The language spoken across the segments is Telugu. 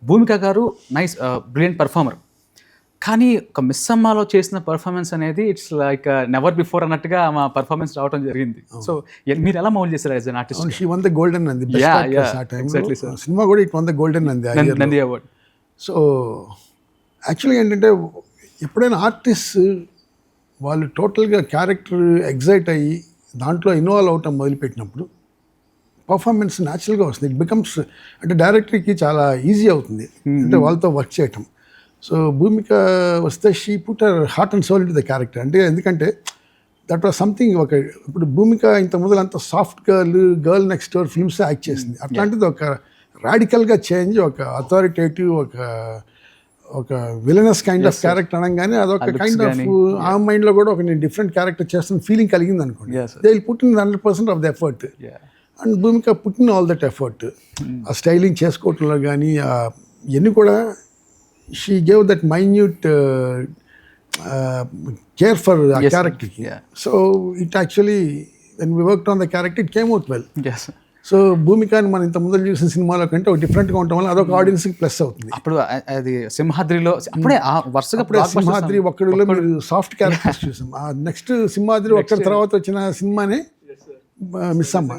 భూమిక గారు నైస్ బ్రిలియంట్ పర్ఫార్మర్. కానీ ఒక మిస్ అమ్మలో చేసిన పర్ఫార్మెన్స్ అనేది ఇట్స్ లైక్ నెవర్ బిఫోర్ అన్నట్టుగా ఆమె పర్ఫార్మెన్స్ రావడం జరిగింది. సో మీరు ఎలా మౌల్డ్ చేశారు as an artist? She won the golden Nandi exactly sir. Cinema కూడా it won the golden Nandi award. So యాక్చువల్గా ఏంటంటే ఎప్పుడైనా ఆర్టిస్ట్ వాళ్ళు టోటల్గా క్యారెక్టర్ ఎగ్జైట్ అయ్యి దాంట్లో ఇన్వాల్వ్ అవటం మొదలుపెట్టినప్పుడు పర్ఫార్మెన్స్ న్యాచురల్గా వస్తుంది. ఇట్ బికమ్స్ అంటే డైరెక్టర్కి చాలా ఈజీ అవుతుంది అంటే వాళ్ళతో వర్క్ చేయటం. సో భూమిక వస్తే she put her heart and soul into the character. అంటే ఎందుకంటే దట్ వాజ్ సంథింగ్ ఒక ఇప్పుడు భూమిక ఇంత మొదలు అంత soft girl next door films act చేసింది. అట్లాంటిది ఒక రాడికల్గా చేంజ్, ఒక అథారిటేటివ్, ఒక విలనస్ కైండ్ ఆఫ్ క్యారెక్టర్ అనగానే అదొక కైండ్ ఆఫ్ ఆ మైండ్లో కూడా ఒక నేను డిఫరెంట్ క్యారెక్టర్ చేస్తున్న ఫీలింగ్ కలిగింది అనుకోండి. They will put in 100% of the effort. And Bhumika put in all that effort. ఆ స్టైలింగ్ చేసుకోవటంలో కానీ ఇవన్నీ కూడా she gave that minute care for ఆ క్యారెక్టర్కి. So it actually when we worked on the character it came out well. So భూమికని మనం ఇంత ముందు చూసిన సినిమాలో కంటే ఒక డిఫరెంట్గా ఉండటం వల్ల అదొక ఆడియన్స్కి ప్లస్ అవుతుంది. అప్పుడు అది సింహాద్రిలో అప్పుడే వరుసగా సింహాద్రి ఒక్కడిలో మీరు సాఫ్ట్ క్యారెక్టర్స్ చూసాం. నెక్స్ట్ సింహాద్రి ఒక్కడి తర్వాత వచ్చిన సినిమానే మిస్ అమ్మ.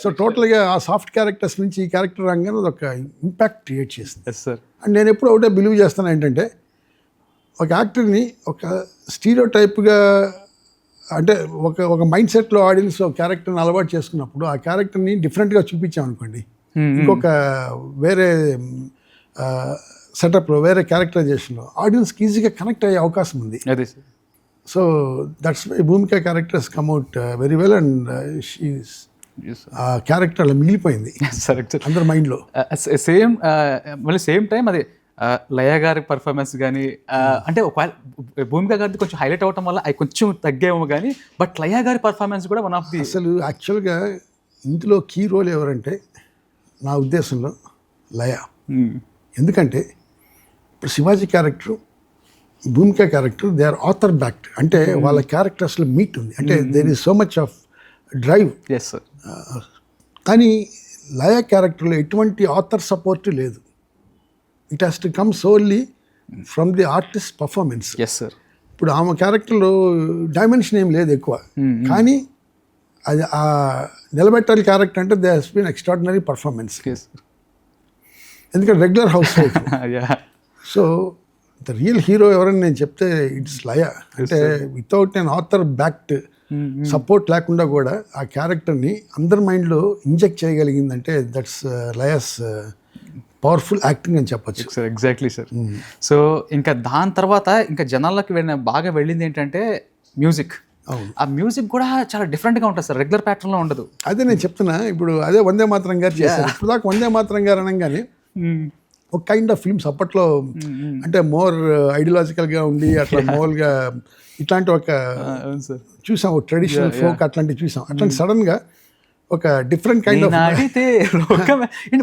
సో టోటల్గా ఆ సాఫ్ట్ క్యారెక్టర్స్ నుంచి ఈ క్యారెక్టర్ రంగానే ఒక ఇంపాక్ట్ క్రియేట్ చేసింది. అండ్ నేను ఎప్పుడు ఒకటే బిలీవ్ చేస్తాను ఏంటంటే ఒక యాక్టర్ని ఒక స్టీరియో టైప్గా అంటే ఒక మైండ్ సెట్లో ఆడియన్స్ ఒక క్యారెక్టర్ని అలవాటు చేసుకున్నప్పుడు ఆ క్యారెక్టర్ని డిఫరెంట్గా చూపించామనుకోండి, ఇంకొక వేరే సెటప్లో వేరే క్యారెక్టరైజేషన్లో ఆడియన్స్కి ఈజీగా కనెక్ట్ అయ్యే అవకాశం ఉంది. So that's why Bhumika characters come out very well and she's a character అలా మిగిలిపోయింది అందరి మైండ్లో. సేమ్ మళ్ళీ సేమ్ టైం అది లయ గారి పర్ఫార్మెన్స్ కానీ అంటే ఒకవేళ భూమిక గారిది కొంచెం హైలైట్ అవ్వటం వల్ల అవి కొంచెం తగ్గేమో కానీ బట్ లయ గారి పర్ఫార్మెన్స్ కూడా వన్ ఆఫ్ ది అసలు యాక్చువల్గా ఇందులో కీ రోల్ ఎవరంటే నా ఉద్దేశంలో లయ. ఎందుకంటే ఇప్పుడు Sivaji character, Bhumika character they are author backed. అంటే వాళ్ళ క్యారెక్టర్స్లో మీట్ ఉంది, అంటే there is so much of drive. కానీ లయ క్యారెక్టర్లో ఎటువంటి ఆథర్ సపోర్ట్ లేదు. It has to come solely from the artist performance. ఇప్పుడు ఆమె క్యారెక్టర్లో డైమెన్షన్ ఏం లేదు ఎక్కువ, కానీ అది ఆ నిలబెట్టాలి క్యారెక్టర్ అంటే they has been extraordinary performance. ఎందుకంటే regular housewife. So the real hero ఎవరని నేను చెప్తే ఇట్స్ లయ. అంటే వితౌట్ నేను ఆథర్ బ్యాక్డ్ సపోర్ట్ లేకుండా కూడా ఆ క్యారెక్టర్ని అందరి మైండ్లో ఇంజెక్ట్ చేయగలిగిందంటే దట్స్ లయస్ పవర్ఫుల్ యాక్టింగ్ అని చెప్పొచ్చు. Exactly sir. సో ఇంకా దాని తర్వాత ఇంకా జనాల్లోకి బాగా వెళ్ళింది ఏంటంటే మ్యూజిక్. ఆ మ్యూజిక్ కూడా చాలా డిఫరెంట్గా ఉంటుంది సార్, రెగ్యులర్ ప్యాటర్న్లో ఉండదు. అదే నేను చెప్తున్నా. ఇప్పుడు అదే వందే మాతరం గారు చేశారు. ఇప్పుడు దాకా వందే మాతరం గారు అనగానే ఒక కైండ్ ఆఫ్ ఫిల్మ్స్ అప్పట్లో అంటే మోర్ ఐడియాలజికల్గా ఉండి అట్లా మోర్గా ఇట్లాంటి ఒక చూసాం, ట్రెడిషనల్ ఫోక్ అట్లాంటివి చూసాం. అట్లాంటి సడన్గా ఒక different kind of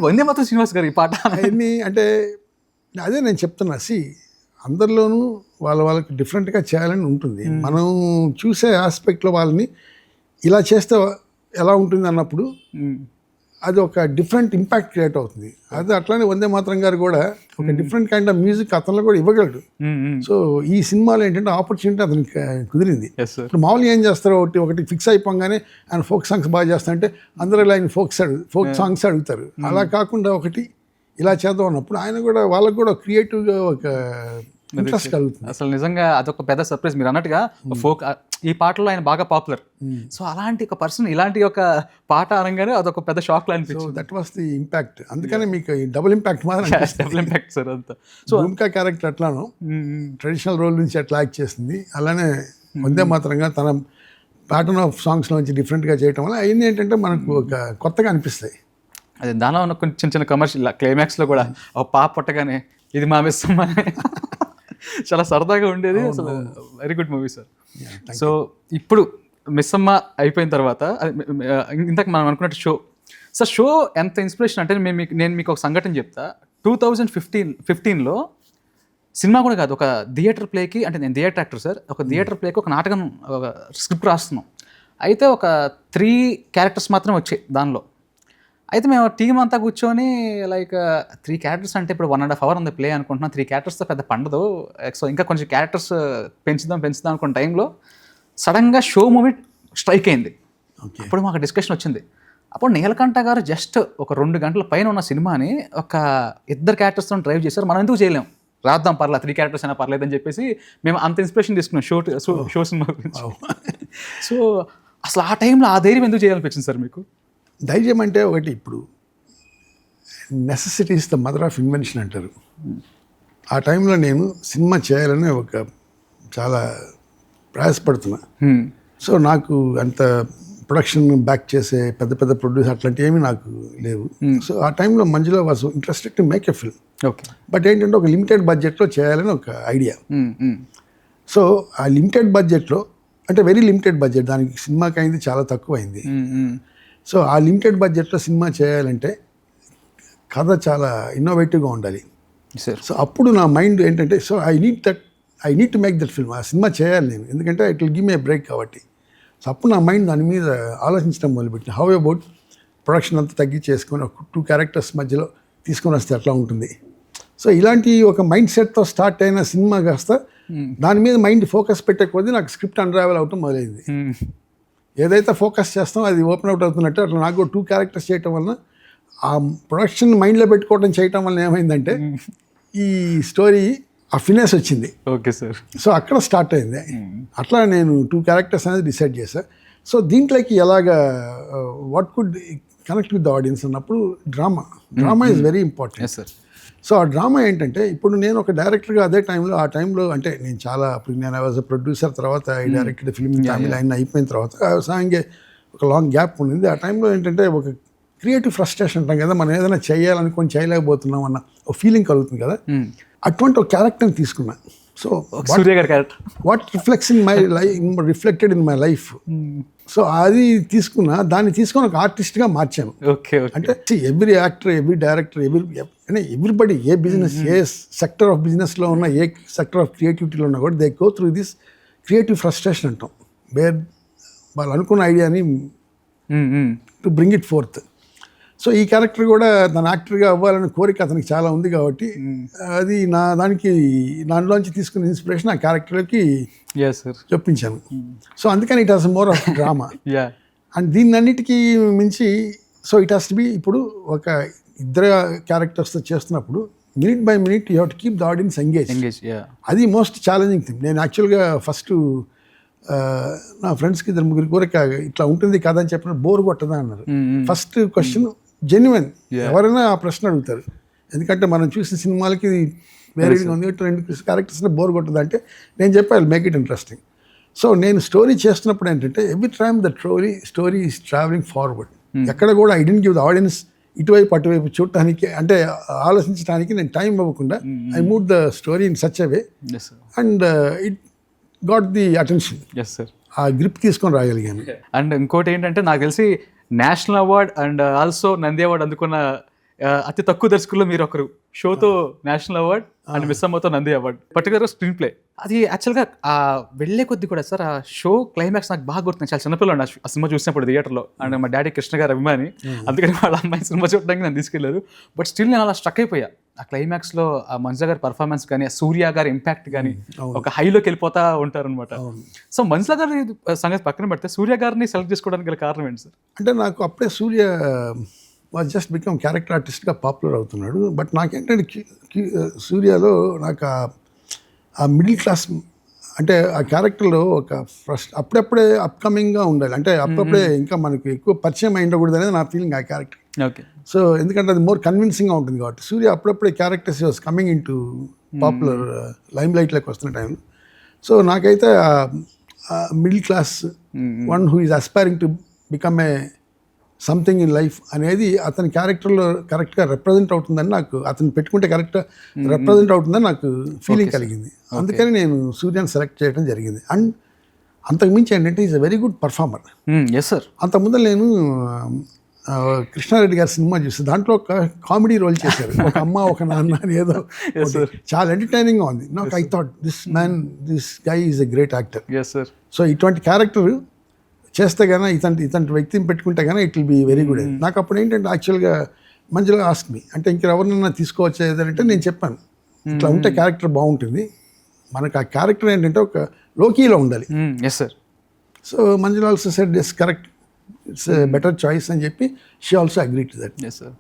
Vande Mataram Srinivas గారు ఈ పాట అన్నీ అంటే అదే నేను చెప్తున్నా. అందరిలోనూ వాళ్ళకి డిఫరెంట్గా చేయాలని ఉంటుంది. మనం చూసే ఆస్పెక్ట్లో వాళ్ళని ఇలా చేస్తే ఎలా ఉంటుంది అన్నప్పుడు అది ఒక డిఫరెంట్ ఇంపాక్ట్ క్రియేట్ అవుతుంది. అది అట్లానే వందే మాతరం గారు కూడా ఒక డిఫరెంట్ కైండ్ ఆఫ్ మ్యూజిక్ అతనిలో కూడా ఇవ్వగలడు. సో ఈ సినిమాలో ఏంటంటే ఆపర్చునిటీ అతనికి కుదిరింది. ఇప్పుడు మామూలుగా ఏం చేస్తారు, ఒకటి ఫిక్స్ అయిపోగానే ఆయన ఫోక్ సాంగ్స్ బాగా చేస్తారంటే అందరూ ఇలా ఆయన ఫోక్ సాంగ్స్ అడుగుతారు. అలా కాకుండా ఒకటి ఇలా చేద్దాం అన్నప్పుడు ఆయన కూడా వాళ్ళకు కూడా క్రియేటివ్గా ఒక ఇంట్రెస్ట్ కలుగుతుంది. అసలు నిజంగా అదొక పెద్ద సర్ప్రైజ్. మీరు అన్నట్టుగా ఫోక్ ఈ పాటలో ఆయన బాగా పాపులర్. సో అలాంటి ఒక పర్సన్ ఇలాంటి ఒక పాట అనగానే అదొక పెద్ద షాక్ లా అనిపించింది. That was the impact. అందుకనే మీకు డబుల్ ఇంపాక్ట్ మాత్రం డబుల్ ఇంపాక్ట్ సార్ అంతా. సో భూమిక క్యారెక్టర్ అట్లాను ట్రెడిషనల్ రోల్ నుంచి అట్లా యాక్ట్ చేసింది. అలానే వందే మాత్రంగా తన ప్యాటర్న్ ఆఫ్ సాంగ్స్ నుంచి డిఫరెంట్గా చేయటం వల్ల అవన్నీ ఏంటంటే మనకు ఒక కొత్తగా అనిపిస్తాయి. అదే దానిలో ఉన్న కొంచెం చిన్న కమర్షియల్ క్లైమాక్స్లో కూడా ఒక పాప పుట్టగానే ఇది మా మిస్ అమ్మ చాలా సరదాగా ఉండేది. అసలు very good movie sir. So ఇప్పుడు మిస్ అమ్మ అయిపోయిన తర్వాత ఇంతకు మనం అనుకున్నట్టు షో ఎంత ఇన్స్పిరేషన్ అంటే నేను మీకు ఒక సంఘటన చెప్తా. 2015లో సినిమా కూడా కాదు, ఒక థియేటర్ ప్లేకి, అంటే నేను థియేటర్ యాక్టర్ సార్, ఒక థియేటర్ ప్లేకి ఒక నాటకం స్క్రిప్ట్ రాస్తున్నాం. అయితే ఒక 3 క్యారెక్టర్స్ మాత్రం వచ్చాయి దానిలో. అయితే మేము టీం అంతా కూర్చొని లైక్ 3 క్యారెక్టర్స్ అంటే ఇప్పుడు 1.5 hour ఉంది ప్లే అనుకుంటున్నాం. 3 క్యారెక్టర్స్తో పెద్ద పండదు. సో ఇంకా కొంచెం క్యారెక్టర్స్ పెంచుదాం అనుకున్న టైంలో సడన్గా షో మూవీ స్ట్రైక్ అయింది. అప్పుడు మాకు డిస్కషన్ వచ్చింది. అప్పుడు నీలకంఠ గారు జస్ట్ ఒక 2 గంటల పైన ఉన్న సినిమాని ఒక 2 క్యారెక్టర్స్తో డ్రైవ్ చేశారు. మనం ఎందుకు చేయలేం, రాద్దాం పర్లేదు 3 క్యారెక్టర్స్ అయినా పర్లేదు అని చెప్పేసి మేము అంత ఇన్స్పిరేషన్ తీసుకున్నాం షో సినిమా గురించి. సో అసలు ఆ టైంలో ఆ ధైర్యం ఎందుకు చేయాలనిపించింది సార్ మీకు? ధైర్యం అంటే ఒకటి, ఇప్పుడు necessity is the mother of invention అంటారు. ఆ టైంలో నేను సినిమా చేయాలని చాలా ప్రయాసపడుతున్నా. సో నాకు అంత ప్రొడక్షన్ బ్యాక్ చేసే పెద్ద ప్రొడ్యూసర్ అట్లాంటివి ఏమీ నాకు లేవు. సో ఆ టైంలో Manjula was interested to make a film. Okay. But ఏంటంటే ఒక లిమిటెడ్ బడ్జెట్లో చేయాలని ఒక ఐడియా. సో ఆ లిమిటెడ్ బడ్జెట్లో అంటే వెరీ లిమిటెడ్ బడ్జెట్, దానికి సినిమాకి అయింది చాలా తక్కువ అయింది. సో ఆ లిమిటెడ్ బడ్జెట్లో సినిమా చేయాలంటే కథ చాలా ఇన్నోవేటివ్గా ఉండాలి. సో అప్పుడు నా మైండ్ ఏంటంటే, so I need to make that film. ఆ సినిమా చేయాలి నేను, ఎందుకంటే it will give me a break కాబట్టి. సో అప్పుడు నా మైండ్ దాని మీద ఆలోచించడం మొదలుపెట్టిన. హౌ అబౌట్ ప్రొడక్షన్ అంతా తగ్గించేసుకొని ఒక 2 క్యారెక్టర్స్ మధ్యలో తీసుకొని వస్తే ఎట్లా ఉంటుంది. సో ఇలాంటి ఒక మైండ్ సెట్తో స్టార్ట్ అయిన సినిమా కాస్త దాని మీద మైండ్ ఫోకస్ పెట్టే కొద్దీ నాకు స్క్రిప్ట్ అన్రావెల్ అవటం మొదలైంది. ఏదైతే ఫోకస్ చేస్తామో అది ఓపెన్ అవుట్ అవుతున్నట్టు అట్లా నాకు 2 క్యారెక్టర్స్ చేయటం వలన ఆ ప్రొడక్షన్ మైండ్లో పెట్టుకోవడం చేయటం వలన ఏమైందంటే ఈ స్టోరీ ఆ ఫినిష్ వచ్చింది. Okay sir. సో అక్కడ స్టార్ట్ అయింది. అట్లా నేను 2 క్యారెక్టర్స్ అనేది డిసైడ్ చేశాను. సో దీంట్లోకి ఎలాగా what could connect with the audience అన్నప్పుడు drama is very important. Sir. So ఆ డ్రామా ఏంటంటే, ఇప్పుడు నేను ఒక డైరెక్టర్గా ఆ టైంలో అంటే నేను చాలా, అప్పుడు నేను వాజ్ అ ప్రొడ్యూసర్, తర్వాత ఐ డైరెక్టెడ్ ఫిల్మ్ తమిళ అయిన అయిపోయిన తర్వాత సాంగే ఒక లాంగ్ గ్యాప్ ఉండింది. ఆ టైంలో ఏంటంటే ఒక క్రియేటివ్ ఫ్రస్ట్రేషన్ అంటాం కదా, మనం ఏదైనా చేయాలనుకొని చేయలేకపోతున్నాం అన్న ఒక ఫీలింగ్ కలుగుతుంది కదా. అటువంటి ఒక క్యారెక్టర్ని తీసుకున్నా. సో సూర్య గారి character what reflects in my life, reflected in my life. So అది దాన్ని తీసుకొని ఒక ఆర్టిస్ట్గా మార్చాను. ఓకే. అంటే every actor, every director, everybody ఏ బిజినెస్, ఏ సెక్టర్ ఆఫ్ బిజినెస్లో ఉన్న, ఏ సెక్టర్ ఆఫ్ క్రియేటివిటీలో ఉన్నా కూడా they go through this creative frustration అంటాం. వాళ్ళు అనుకున్న ఐడియాని to bring it forth. So ఈ క్యారెక్టర్ కూడా తన యాక్టర్గా అవ్వాలని కోరిక అతనికి చాలా ఉంది కాబట్టి అది దాంట్లోంచి తీసుకున్న ఇన్స్పిరేషన్ ఆ క్యారెక్టర్కి చెప్పించాను. సో అందుకని it has more of drama. And దీన్నన్నిటికీ మించి so it has to be, ఇప్పుడు ఒక 2 క్యారెక్టర్స్తో చేస్తున్నప్పుడు minute by minute you have to keep the audience engage. అది మోస్ట్ ఛాలెంజింగ్ థింగ్. నేను యాక్చువల్గా ఫస్ట్ నా ఫ్రెండ్స్కి 2-3 కోరిక ఇట్లా ఉంటుంది కదా అని చెప్పిన బోర్ కొట్టదా అన్నారు. ఫస్ట్ క్వశ్చన్ జెన్యున్, ఎవరైనా ఆ ప్రశ్న అడుగుతారు. ఎందుకంటే మనం చూసిన సినిమాలకి వేరేగా ఉంది, 2 క్యారెక్టర్స్ని బోర్ కొట్టదా అంటే నేను చెప్పాను మేక్ ఇట్ ఇంట్రెస్టింగ్. సో నేను స్టోరీ చేస్తున్నప్పుడు ఏంటంటే every time the story is travelling forward. ఎక్కడ కూడా I didn't give the audience ఇటువైపు అటువైపు చూడటానికి, అంటే ఆలోచించడానికి నేను టైం ఇవ్వకుండా I move the story in such a way and it got the attention. ఆ గ్రిప్ తీసుకొని రాగలిగాను. అండ్ ఇంకోటి ఏంటంటే నాకు తెలిసి national award and also Nandi award అందుకున్న అతి తక్కువ దర్శకుల్లో మీరు ఒకరు. షోతో నేషనల్ అవార్డ్ అండ్ మిస్ అమ్మతో నంది అవార్డ్, పర్టికులర్గా స్క్రీన్ ప్లే. అది యాక్చువల్గా ఆ వెళ్ళే కొద్ది కూడా సార్ ఆ షో క్లైమాక్స్ నాకు బాగా గుర్తుంది. చాలా చిన్నపిల్లలు ఆ సినిమా చూసినప్పుడు థియేటర్లో. అండ్ మా డాడీ కృష్ణ గారు అభిమాని, అందుకని వాళ్ళ అమ్మాయి సినిమా చూడడానికి నన్ను తీసుకెళ్లారు. బట్ స్టిల్ నేను అలా స్ట్రక్ అయిపోయా. ఆ క్లైమాక్స్లో ఆ మంజుల గారి పర్ఫార్మెన్స్ కానీ, ఆ సూర్య గారి ఇంపాక్ట్ కానీ ఒక హైలోకి వెళ్ళిపోతా ఉంటారనమాట. సో మంజుల గారి సంగతి పక్కన పెడితే సూర్య గారిని సెలెక్ట్ చేసుకోవడానికి గల కారణం ఏంటి సార్? అంటే నాకు అప్పుడే సూర్య వాజ్ జస్ట్ బికమ్ క్యారెక్టర్ ఆర్టిస్ట్గా పాపులర్ అవుతున్నాడు. బట్ నాకేంటంటే సూర్యలో నాకు ఆ మిడిల్ క్లాస్, అంటే ఆ క్యారెక్టర్లో ఒక అప్పుడప్పుడే అప్కమింగ్గా ఉండాలి, అంటే అప్పుడప్పుడే ఇంకా మనకు ఎక్కువ పరిచయం అయి ఉండకూడదు అనేది నా ఫీలింగ్ ఆ క్యారెక్టర్. ఓకే. సో ఎందుకంటే అది మోర్ కన్విన్సింగ్గా ఉంటుంది కాబట్టి సూర్య అప్పుడప్పుడే characters was coming in to popular lime లైట్లోకి వస్తున్న టైం. సో నాకైతే middle class one who is aspiring to become a something in life అనేది అతని క్యారెక్టర్లో కరెక్ట్గా రిప్రజెంట్ అవుతుందని నాకు, అతను పెట్టుకుంటే కరెక్ట్గా రిప్రజెంట్ అవుతుందని నాకు ఫీలింగ్ కలిగింది. అందుకని నేను సూర్యాన్ని సెలెక్ట్ చేయడం జరిగింది. అండ్ అంతకుమించి ఏంటంటే is a very good performer. Yes sir. అంతకుముందు నేను కృష్ణారెడ్డి గారి సినిమా చూసి దాంట్లో ఒక కామెడీ రోల్ చేశారు, ఒక అమ్మ ఒక నాన్న అని ఏదో. చాలా ఎంటర్టైనింగ్గా ఉంది. నాకు I thought this guy is a great actor. So ఇటువంటి క్యారెక్టర్ చేస్తే కానీ ఇతంటి వ్యక్తిని పెట్టుకుంటే కానీ it will be very good. నాకు అప్పుడు ఏంటంటే యాక్చువల్గా మంచిగా ఆస్క్ మీ అంటే ఇంకెవరినైనా తీసుకోవచ్చు ఏదంటే నేను చెప్పాను ఇట్లా ఉంటే క్యారెక్టర్ బాగుంటుంది, మనకు ఆ క్యారెక్టర్ ఏంటంటే ఒక లోకీలో ఉండాలి. Yes sir. So Manjula also said yes correct, it's better choice అని చెప్పి she also agree to that. Yes sir.